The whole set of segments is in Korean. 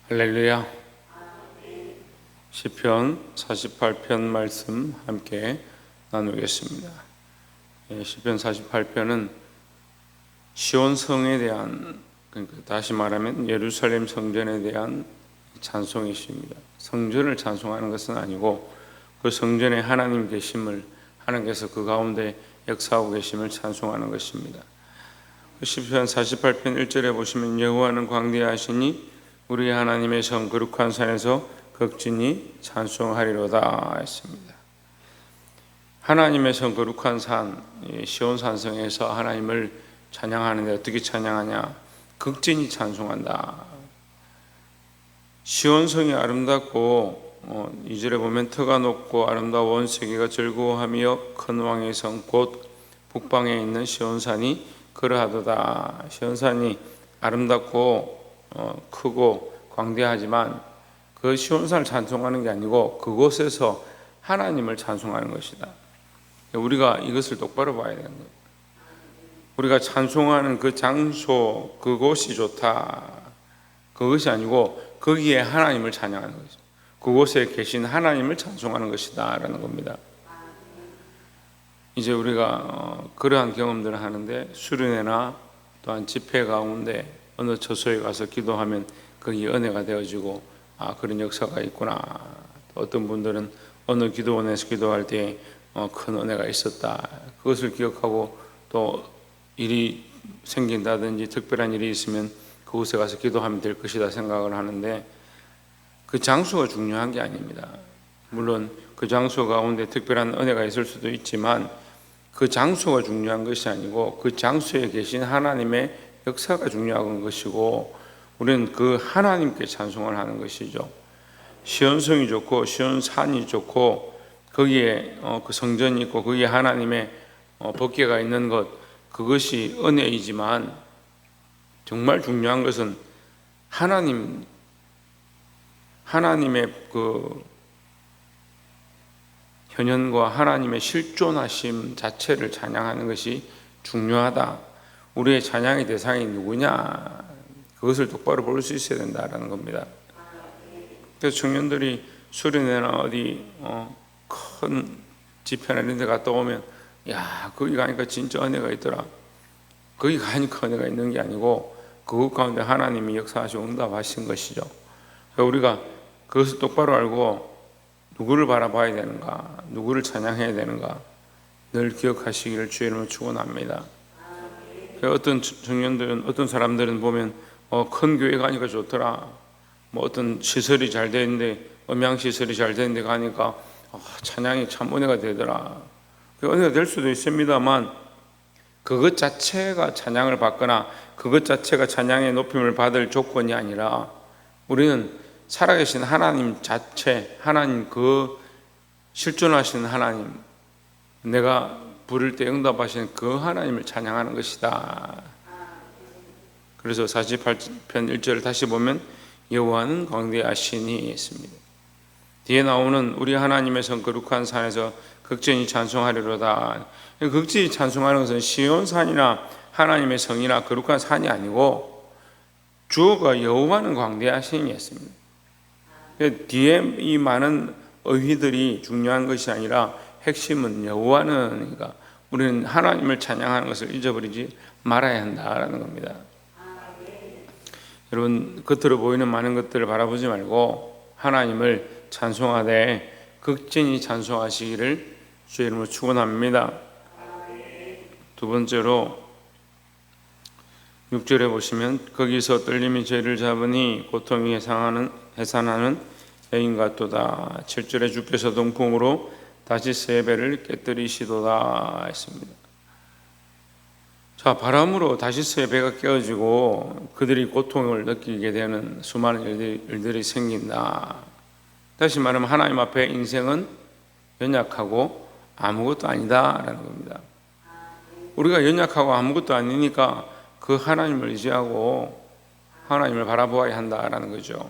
할렐루야. 시편 48편 말씀 함께 나누겠습니다. 시편 48편은 시온 성에 대한, 그러니까 다시 말하면 예루살렘 성전에 대한 찬송이십니다. 성전을 찬송하는 것은 아니고 그 성전에 하나님 계심을, 하나님께서 그 가운데 역사하고 계심을 찬송하는 것입니다. 시편 48편 1절에 보시면 여호와는 광대하시니 우리 하나님의 성 거룩한 산에서 극진히 찬송하리로다 했습니다. 하나님의 성 거룩한 산 시온 산성에서 하나님을 찬양하는데 어떻게 찬양하냐? 극진히 찬송한다. 시온 성이 아름답고 2절에 보면 터가 높고 아름다워 온 세계가 즐거워하며 큰 왕의 성 곧 북방에 있는 시온 산이 그러하도다. 시온 산이 아름답고 크고 광대하지만 그 시온산을 찬송하는 게 아니고 그곳에서 하나님을 찬송하는 것이다. 우리가 이것을 똑바로 봐야 되는 거예요. 우리가 찬송하는 그 장소, 그곳이 좋다. 그것이 아니고 거기에 하나님을 찬양하는 것이죠. 그곳에 계신 하나님을 찬송하는 것이다 라는 겁니다. 이제 우리가 그러한 경험들을 하는데 수련회나 또한 집회 가운데 어느 처소에 가서 기도하면 거기 은혜가 되어지고 그런 역사가 있구나. 어떤 분들은 어느 기도원에서 기도할 때 큰 은혜가 있었다. 그것을 기억하고 또 일이 생긴다든지 특별한 일이 있으면 그곳에 가서 기도하면 될 것이다 생각을 하는데 그 장소가 중요한 게 아닙니다. 물론 그 장소 가운데 특별한 은혜가 있을 수도 있지만 그 장소가 중요한 것이 아니고 그 장소에 계신 하나님의 역사가 중요한 것이고 우리는 그 하나님께 찬송을 하는 것이죠. 시온성이 좋고 시온산이 좋고 거기에 그 성전이 있고 거기에 하나님의 법궤가 있는 것, 그것이 은혜이지만 정말 중요한 것은 하나님의 그 현현과 하나님의 실존하심 자체를 찬양하는 것이 중요하다. 우리의 찬양의 대상이 누구냐? 그것을 똑바로 볼 수 있어야 된다라는 겁니다. 그래서 청년들이 수련회나 어디 큰 집회나 이런 데 갔다 오면 야, 거기 가니까 진짜 은혜가 있더라. 거기 가니까 은혜가 있는 게 아니고 그것 가운데 하나님이 역사하시고 응답하신 것이죠. 우리가 그것을 똑바로 알고 누구를 바라봐야 되는가, 누구를 찬양해야 되는가 늘 기억하시기를 주의 이름으로 축원합니다. 어떤 청년들은, 어떤 사람들은 보면 큰 교회 가니까 좋더라. 뭐 어떤 시설이 잘 되는데, 음향 시설이 잘 되는데 가니까 찬양이 참 은혜가 되더라. 은혜가 될 수도 있습니다만 그것 자체가 찬양을 받거나 그것 자체가 찬양의 높임을 받을 조건이 아니라 우리는 살아계신 하나님 자체, 하나님 그 실존하신 하나님, 내가 부를 때 응답하시는 그 하나님을 찬양하는 것이다. 그래서 48편 1절을 다시 보면 여호와는 광대하시니 했습니다. 뒤에 나오는 우리 하나님의 성 거룩한 산에서 극진히 찬송하리로다. 극진히 찬송하는 것은 시온산이나 하나님의 성이나 거룩한 산이 아니고 주어가 여호와는 광대하시니 했습니다. 뒤에 이 많은 어휘들이 중요한 것이 아니라 핵심은 여호와는, 그러니까 우리는 하나님을 찬양하는 것을 잊어버리지 말아야 한다라는 겁니다. 여러분, 겉으로 보이는 많은 것들을 바라보지 말고 하나님을 찬송하되 극진히 찬송하시기를 주의 이름으로 축원합니다. 두 번째로 6절에 보시면 거기서 떨림이 죄를 잡으니 고통이 해산하는 여인 같도다. 7절에 주께서 동풍으로 다시스의 배를 깨뜨리시도다 했습니다. 자, 바람으로 다시스의 배가 깨어지고 그들이 고통을 느끼게 되는 수많은 일들이 생긴다. 다시 말하면 하나님 앞에 인생은 연약하고 아무것도 아니다라는 겁니다. 우리가 연약하고 아무것도 아니니까 그 하나님을 의지하고 하나님을 바라보아야 한다라는 거죠.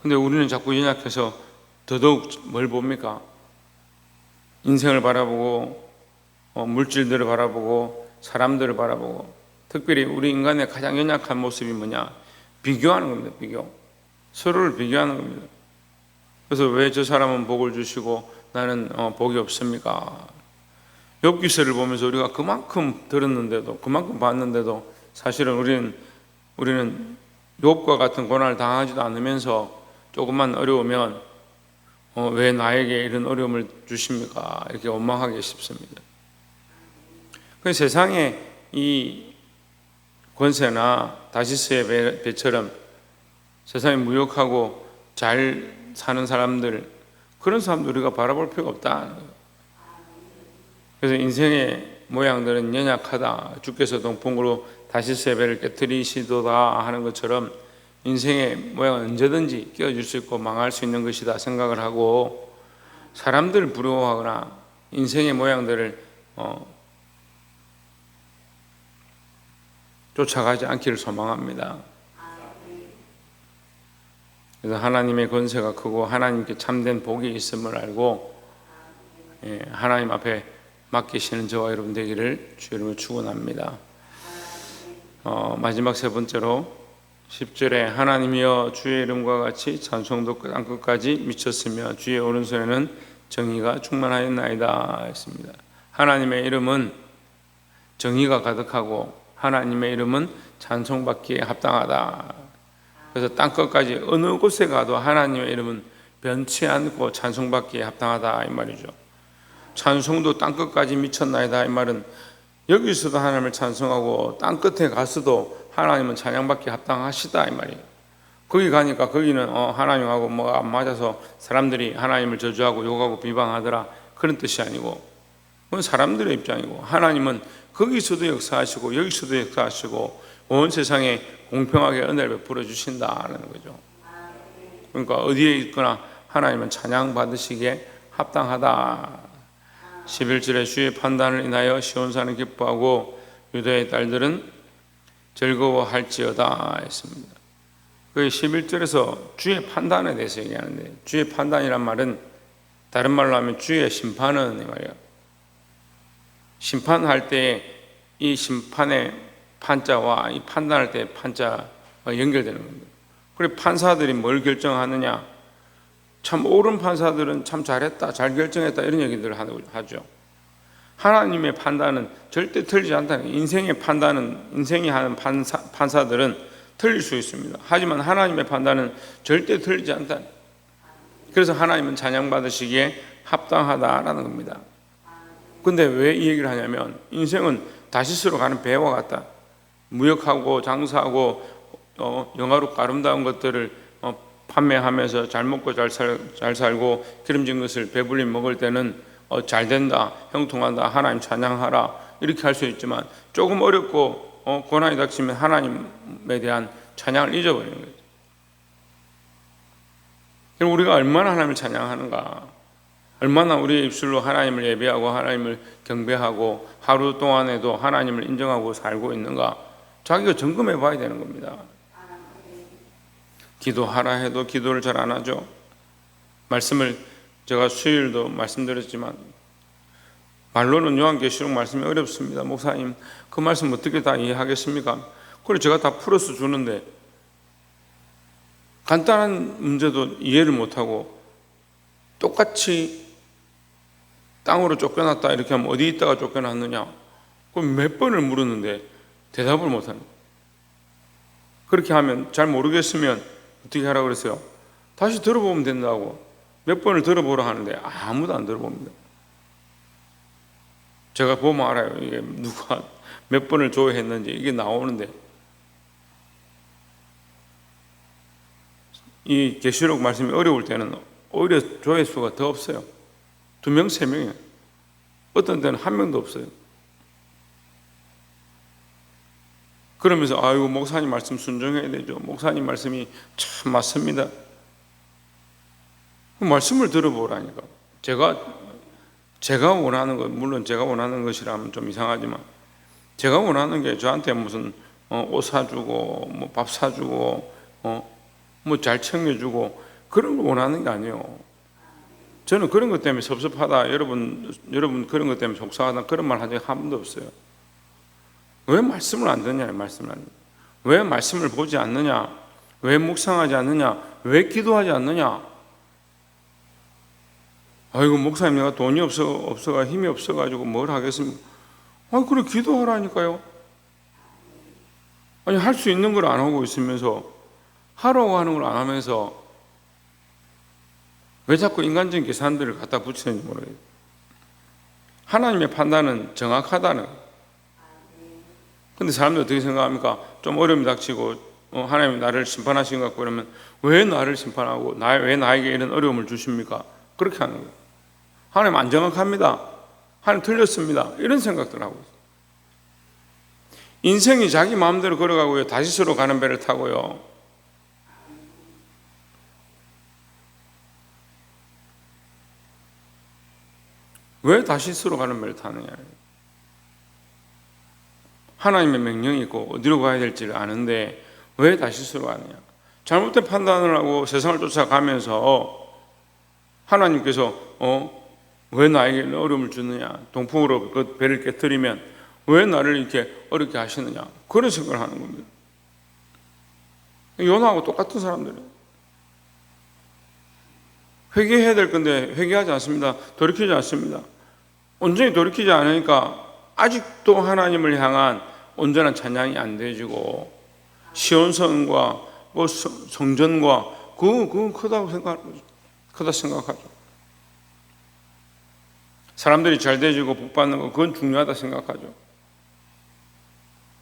근데 우리는 자꾸 연약해서 더더욱 뭘 봅니까? 인생을 바라보고 물질들을 바라보고 사람들을 바라보고, 특별히 우리 인간의 가장 연약한 모습이 뭐냐? 비교하는 겁니다. 서로를 비교하는 겁니다. 그래서 왜 저 사람은 복을 주시고 나는 복이 없습니까? 욥기서를 보면서 우리가 그만큼 들었는데도, 그만큼 봤는데도 사실은 우리는 욥과 같은 고난을 당하지도 않으면서 조금만 어려우면 왜 나에게 이런 어려움을 주십니까? 이렇게 원망하기 쉽습니다. 그 세상에 이 권세나 다시스의 배처럼 세상에 무역하고 잘 사는 사람들, 그런 사람들 우리가 바라볼 필요가 없다. 그래서 인생의 모양들은 연약하다. 주께서 동풍으로 다시스의 배를 깨뜨리시도다 하는 것처럼 인생의 모양은 언제든지 깨어질 수 있고 망할 수 있는 것이다 생각을 하고, 사람들을 부러워하거나 인생의 모양들을 쫓아가지 않기를 소망합니다. 그래서 하나님의 권세가 크고 하나님께 참된 복이 있음을 알고 하나님 앞에 맡기시는 저와 여러분 되기를 주 이름으로 축원합니다. 마지막 세 번째로 10절에 하나님이여 주의 이름과 같이 찬송도 땅끝까지 미쳤으며 주의 오른손에는 정의가 충만하였나이다 했습니다. 하나님의 이름은 정의가 가득하고 하나님의 이름은 찬송받기에 합당하다. 그래서 땅끝까지 어느 곳에 가도 하나님의 이름은 변치 않고 찬송받기에 합당하다 이 말이죠. 찬송도 땅끝까지 미쳤나이다 이 말은 여기서도 하나님을 찬송하고 땅끝에 가서도 하나님은 찬양받기 합당하시다 이 말이에요. 거기 가니까 거기는 하나님하고 뭐가 안 맞아서 사람들이 하나님을 저주하고 욕하고 비방하더라 그런 뜻이 아니고, 그건 사람들의 입장이고, 하나님은 거기서도 역사하시고 여기서도 역사하시고 온 세상에 공평하게 은혜를 베풀어 주신다는 거죠. 그러니까 어디에 있거나 하나님은 찬양 받으시기에 합당하다. 11절에 주의 판단을 인하여 시온산은 기뻐하고 유다의 딸들은 즐거워할지어다 했습니다. 그 11절에서 주의 판단에 대해서 얘기하는데, 주의 판단이란 말은 다른 말로 하면 주의 심판은 이 말이에요. 심판할 때 이 심판의 판자와 이 판단할 때 판자가 연결되는 겁니다. 그래 판사들이 뭘 결정하느냐? 참 옳은 판사들은 참 잘했다, 잘 결정했다 이런 얘기들을 하죠. 하나님의 판단은 절대 틀리지 않다는 거예요. 인생의 판단은, 인생이 하는 판사들은 틀릴 수 있습니다. 하지만 하나님의 판단은 절대 틀리지 않다. 그래서 하나님은 찬양받으시기에 합당하다라는 겁니다. 근데 왜 이 얘기를 하냐면, 인생은 다시스로 가는 배와 같다. 무역하고 장사하고 영화롭고 아름다운 것들을 판매하면서 잘 먹고 잘 살고 기름진 것을 배불리 먹을 때는 잘 된다, 형통한다, 하나님 찬양하라 이렇게 할 수 있지만, 조금 어렵고 고난이 닥치면 하나님에 대한 찬양을 잊어버리는 거죠. 그럼 우리가 얼마나 하나님을 찬양하는가, 얼마나 우리의 입술로 하나님을 예배하고 하나님을 경배하고 하루 동안에도 하나님을 인정하고 살고 있는가, 자기가 점검해 봐야 되는 겁니다. 기도하라 해도 기도를 잘 안 하죠. 말씀을 제가 수요일도 말씀드렸지만, 말로는 요한계시록 말씀이 어렵습니다. 목사님 그 말씀 어떻게 다 이해하겠습니까? 그걸 제가 다 풀어서 주는데 간단한 문제도 이해를 못하고 똑같이 땅으로 쫓겨났다 이렇게 하면 어디 있다가 쫓겨났느냐, 그럼 몇 번을 물었는데 대답을 못하는 거예요. 그렇게 하면 잘 모르겠으면 어떻게 하라고 그랬어요? 다시 들어보면 된다고. 몇 번을 들어보라 하는데 아무도 안 들어봅니다. 제가 보면 알아요. 이게 누가 몇 번을 조회했는지 이게 나오는데, 이 계시록 말씀이 어려울 때는 오히려 조회수가 더 없어요. 2명, 3명이에요. 어떤 때는 1명도 없어요. 그러면서 아이고 목사님 말씀 순종해야 되죠. 목사님 말씀이 참 맞습니다. 말씀을 들어보라니까. 제가 원하는 것, 물론 제가 원하는 것이라면 좀 이상하지만, 제가 원하는 게 저한테 무슨 옷 사주고 뭐 밥 사주고 뭐 잘 챙겨주고 그런 걸 원하는 게 아니에요. 저는 그런 것 때문에 섭섭하다, 여러분 그런 것 때문에 속상하다 그런 말 한 적이 한 번도 없어요. 왜 말씀을 안 듣냐, 말씀을 안 듣냐. 왜 말씀을 보지 않느냐. 왜 묵상하지 않느냐? 왜 기도하지 않느냐? 아이고 목사님 내가 돈이 없어가 힘이 없어가지고 뭘 하겠습니까? 아 그래 기도하라니까요. 아니 할 수 있는 걸 안 하고 있으면서 하라고 하는 걸 안 하면서 왜 자꾸 인간적인 계산들을 갖다 붙이는지 모르겠어요. 하나님의 판단은 정확하다는. 근데 사람들 어떻게 생각합니까? 좀 어려움이 닥치고 하나님이 나를 심판하신 것 같고 그러면 왜 나를 심판하고 왜 나에게 이런 어려움을 주십니까? 그렇게 하는 거예요. 하나님 안 정확합니다. 하나님 틀렸습니다. 이런 생각들 하고 있어요. 인생이 자기 마음대로 걸어가고요. 다시스로 가는 배를 타고요. 왜 다시스로 가는 배를 타느냐? 하나님의 명령이 있고 어디로 가야 될지를 아는데 왜 다시스로 가느냐? 잘못된 판단을 하고 세상을 쫓아가면서 하나님께서 왜 나에게 어려움을 주느냐? 동풍으로 그 배를 깨뜨리면 왜 나를 이렇게 어렵게 하시느냐? 그런 생각을 하는 겁니다. 요나하고 똑같은 사람들이에요. 회개해야 될 건데 회개하지 않습니다. 돌이키지 않습니다. 온전히 돌이키지 않으니까 아직도 하나님을 향한 온전한 찬양이 안 되지고 시온성과 뭐 성전과 그건 크다고 생각하죠. 사람들이 잘 되지고 복 받는 거 그건 중요하다 생각하죠.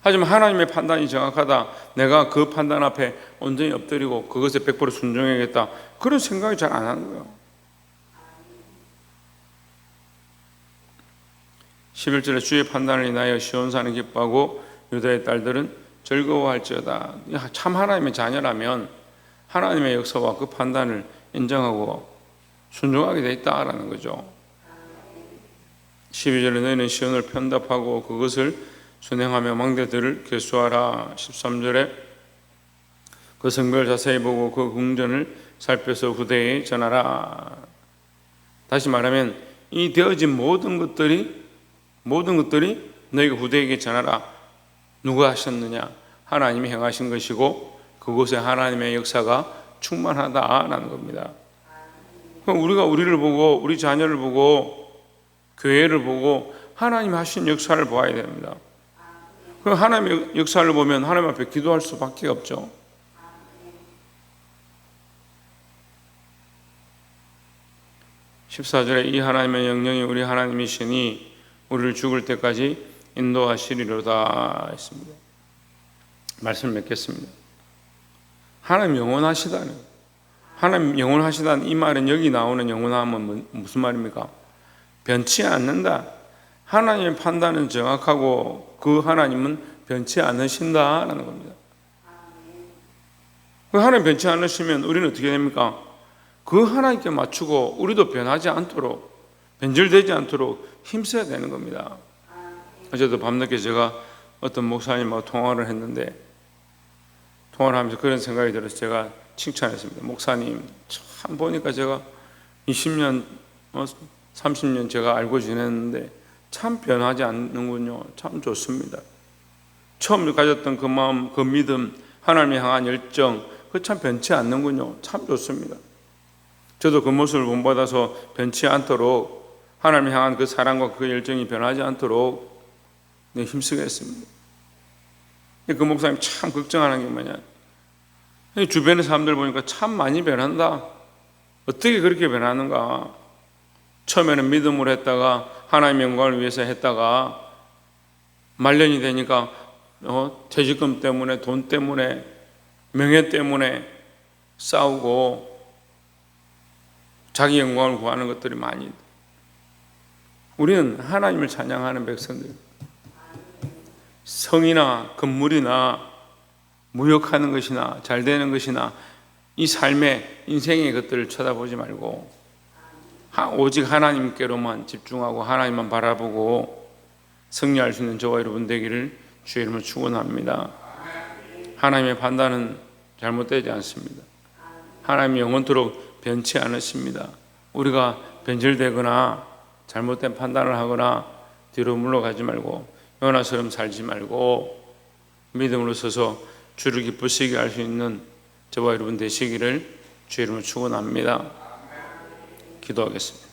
하지만 하나님의 판단이 정확하다. 내가 그 판단 앞에 온전히 엎드리고 그것에 100% 순종해야겠다. 그런 생각이 잘 안 하는 거예요. 11절에 주의 판단을 인하여 시온산은 기뻐하고 유다의 딸들은 즐거워할지어다. 참 하나님의 자녀라면 하나님의 역사와 그 판단을 인정하고 순종하게 돼 있다라는 거죠. 12절에 너희는 시온을 편답하고 그것을 순행하며 망대들을 계수하라. 13절에 그 성벽을 자세히 보고 그 궁전을 살펴서 후대에 전하라. 다시 말하면 이 되어진 모든 것들이 너희가 후대에게 전하라. 누가 하셨느냐? 하나님이 행하신 것이고 그곳에 하나님의 역사가 충만하다라는 겁니다. 그럼 우리가 우리를 보고 우리 자녀를 보고 교회를 보고 하나님 하신 역사를 보아야 됩니다. 그럼 하나님의 역사를 보면 하나님 앞에 기도할 수밖에 없죠. (14절에) 이 하나님의 영령이 우리 하나님이시니 우리를 죽을 때까지 인도하시리로다 했습니다. 말씀을 맺겠습니다. 하나님 영원하시다는, 하나님 영원하시다는 이 말은 여기 나오는 영원함은 무슨 말입니까? 변치 않는다. 하나님의 판단은 정확하고 그 하나님은 변치 않으신다라는 겁니다. 그 하나님 변치 않으시면 우리는 어떻게 됩니까? 그 하나님께 맞추고 우리도 변하지 않도록, 변질되지 않도록 힘써야 되는 겁니다. 어제도 밤늦게 제가 어떤 목사님하고 통화를 했는데, 통화를 하면서 그런 생각이 들어서 제가 칭찬했습니다. 목사님 참 보니까 제가 20년 30년 제가 알고 지냈는데 참 변하지 않는군요. 참 좋습니다. 처음 가졌던 그 마음, 그 믿음, 하나님을 향한 열정, 그 참 변치 않는군요. 참 좋습니다. 저도 그 모습을 본받아서 변치 않도록, 하나님을 향한 그 사랑과 그 열정이 변하지 않도록 힘쓰겠습니다. 그 목사님 참 걱정하는 게 뭐냐, 주변의 사람들 보니까 참 많이 변한다. 어떻게 그렇게 변하는가? 처음에는 믿음으로 했다가 하나님의 영광을 위해서 했다가 말년이 되니까 퇴직금 때문에, 돈 때문에, 명예 때문에 싸우고 자기 영광을 구하는 것들이 많이 있다. 우리는 하나님을 찬양하는 백성들, 성이나 건물이나 무역하는 것이나 잘 되는 것이나 이 삶의 인생의 것들을 쳐다보지 말고 오직 하나님께로만 집중하고 하나님만 바라보고 승리할 수 있는 저와 여러분 되기를 주의 이름으로 축원합니다. 하나님의 판단은 잘못되지 않습니다. 하나님이 영원토록 변치 않으십니다. 우리가 변질되거나 잘못된 판단을 하거나 뒤로 물러가지 말고 요나처럼 살지 말고 믿음으로 서서 주를 기쁘시게 할 수 있는 저와 여러분 되시기를 주의 이름으로 축원합니다. 기도하겠습니다.